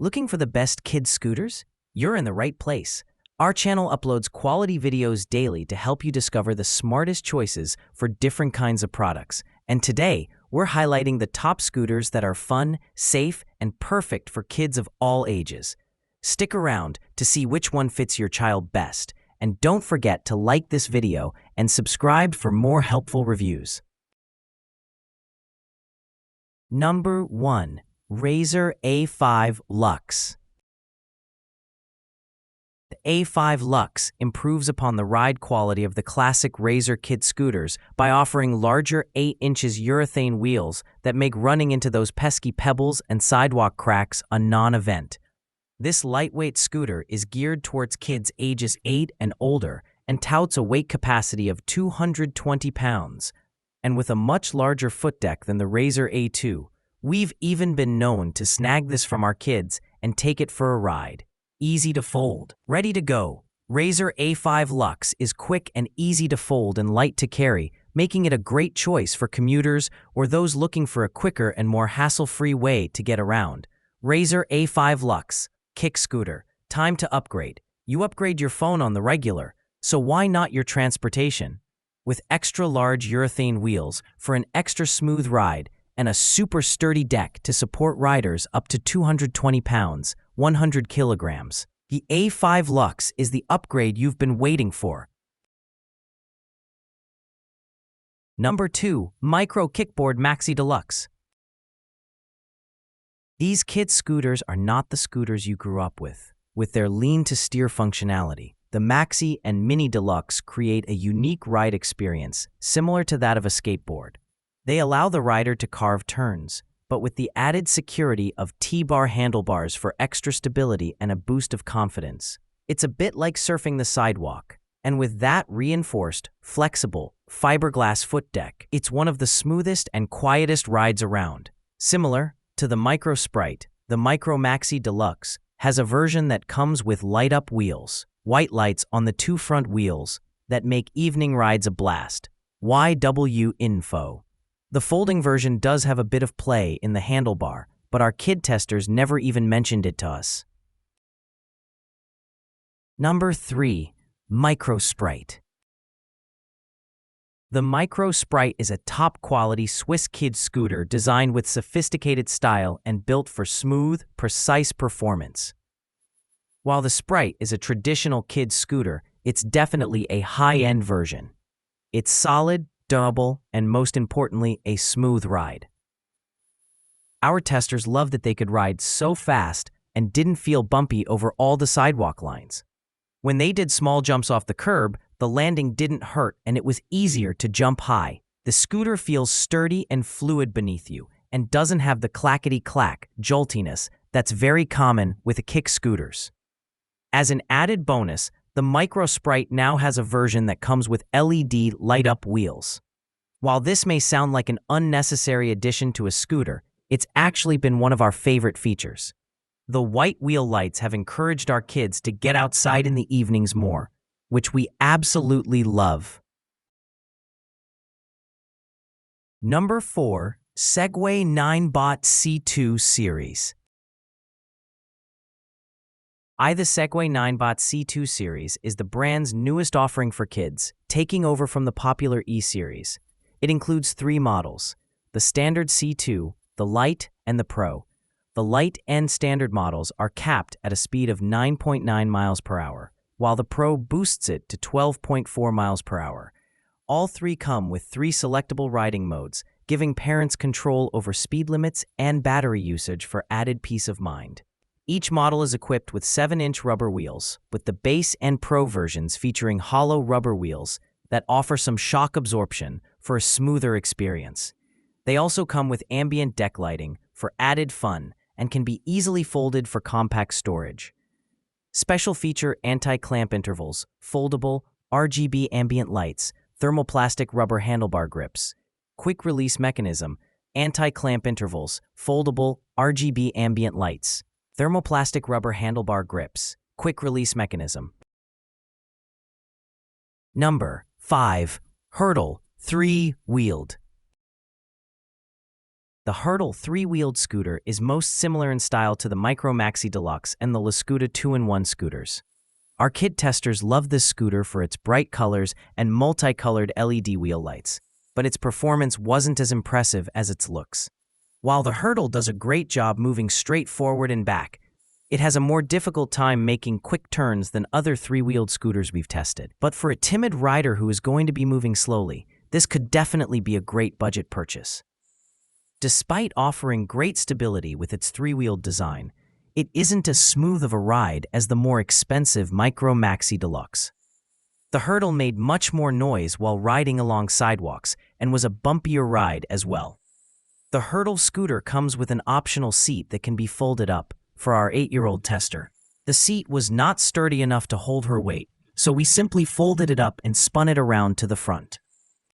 Looking for the best kids scooters? You're in the right place. Our channel uploads quality videos daily to help you discover the smartest choices for different kinds of products. And today, we're highlighting the top scooters that are fun, safe, and perfect for kids of all ages. Stick around to see which one fits your child best. And don't forget to like this video and subscribe for more helpful reviews. Number 1. Razor A5 Luxe. The A5 Luxe improves upon the ride quality of the classic Razor kid scooters by offering larger 8 inches urethane wheels that make running into those pesky pebbles and sidewalk cracks a non-event. This lightweight scooter is geared towards kids ages 8 and older and touts a weight capacity of 220 pounds. And with a much larger foot deck than the Razor A2, we've even been known to snag this from our kids and take it for a ride. Easy to fold. Ready to go. Razor A5 Luxe is quick and easy to fold and light to carry, making it a great choice for commuters or those looking for a quicker and more hassle-free way to get around. Razor A5 Luxe. Kick scooter. Time to upgrade. You upgrade your phone on the regular, so why not your transportation? With extra large urethane wheels for an extra smooth ride and a super sturdy deck to support riders up to 220 pounds, 100 kilograms, the A5 Luxe is the upgrade you've been waiting for. Number 2. Micro Kickboard Maxi Deluxe. These kids' scooters are not the scooters you grew up with. With their lean-to-steer functionality, the Maxi and Mini Deluxe create a unique ride experience similar to that of a skateboard. They allow the rider to carve turns, but with the added security of T-bar handlebars for extra stability and a boost of confidence. It's a bit like surfing the sidewalk, and with that reinforced, flexible, fiberglass foot deck, it's one of the smoothest and quietest rides around. Similar to the Micro Sprite, the Micro Maxi Deluxe has a version that comes with light-up wheels, white lights on the 2 front wheels that make evening rides a blast. YW Info. The folding version does have a bit of play in the handlebar, but our kid testers never even mentioned it to us. Number 3. Micro Sprite. The Micro Sprite is a top-quality Swiss kid scooter designed with sophisticated style and built for smooth, precise performance. While the Sprite is a traditional kid scooter, it's definitely a high-end version. It's solid, durable, and most importantly, a smooth ride. Our testers loved that they could ride so fast and didn't feel bumpy over all the sidewalk lines. When they did small jumps off the curb, the landing didn't hurt and it was easier to jump high. The scooter feels sturdy and fluid beneath you and doesn't have the clackety-clack joltiness that's very common with kick scooters. As an added bonus, the Micro Sprite now has a version that comes with LED light-up wheels. While this may sound like an unnecessary addition to a scooter, it's actually been one of our favorite features. The white wheel lights have encouraged our kids to get outside in the evenings more, which we absolutely love. Number 4. Segway 9Bot C2 Series. The Segway 9Bot C2 series is the brand's newest offering for kids, taking over from the popular E-series. It includes 3 models: the standard C2, the Lite, and the Pro. The Lite and standard models are capped at a speed of 9.9 miles per hour, while the Pro boosts it to 12.4 miles per hour. All 3 come with 3 selectable riding modes, giving parents control over speed limits and battery usage for added peace of mind. Each model is equipped with 7-inch rubber wheels, with the base and Pro versions featuring hollow rubber wheels that offer some shock absorption for a smoother experience. They also come with ambient deck lighting for added fun and can be easily folded for compact storage. Special feature anti-clamp intervals, foldable, RGB ambient lights, thermoplastic rubber handlebar grips, quick release mechanism, anti-clamp intervals, foldable, RGB ambient lights, thermoplastic rubber handlebar grips, quick release mechanism. Number 5. Hurdle 3-wheeled. The Hurdle 3-wheeled scooter is most similar in style to the Micro Maxi Deluxe and the Lascuda 2-in-1 scooters. Our kid testers love this scooter for its bright colors and multicolored LED wheel lights, but its performance wasn't as impressive as its looks. While the Hurdle does a great job moving straight forward and back, it has a more difficult time making quick turns than other 3-wheeled scooters we've tested. But for a timid rider who is going to be moving slowly, this could definitely be a great budget purchase. Despite offering great stability with its 3-wheeled design, it isn't as smooth of a ride as the more expensive Micro Maxi Deluxe. The Hurdle made much more noise while riding along sidewalks and was a bumpier ride as well. The Hurdle scooter comes with an optional seat that can be folded up for our 8-year-old tester. The seat was not sturdy enough to hold her weight, so we simply folded it up and spun it around to the front.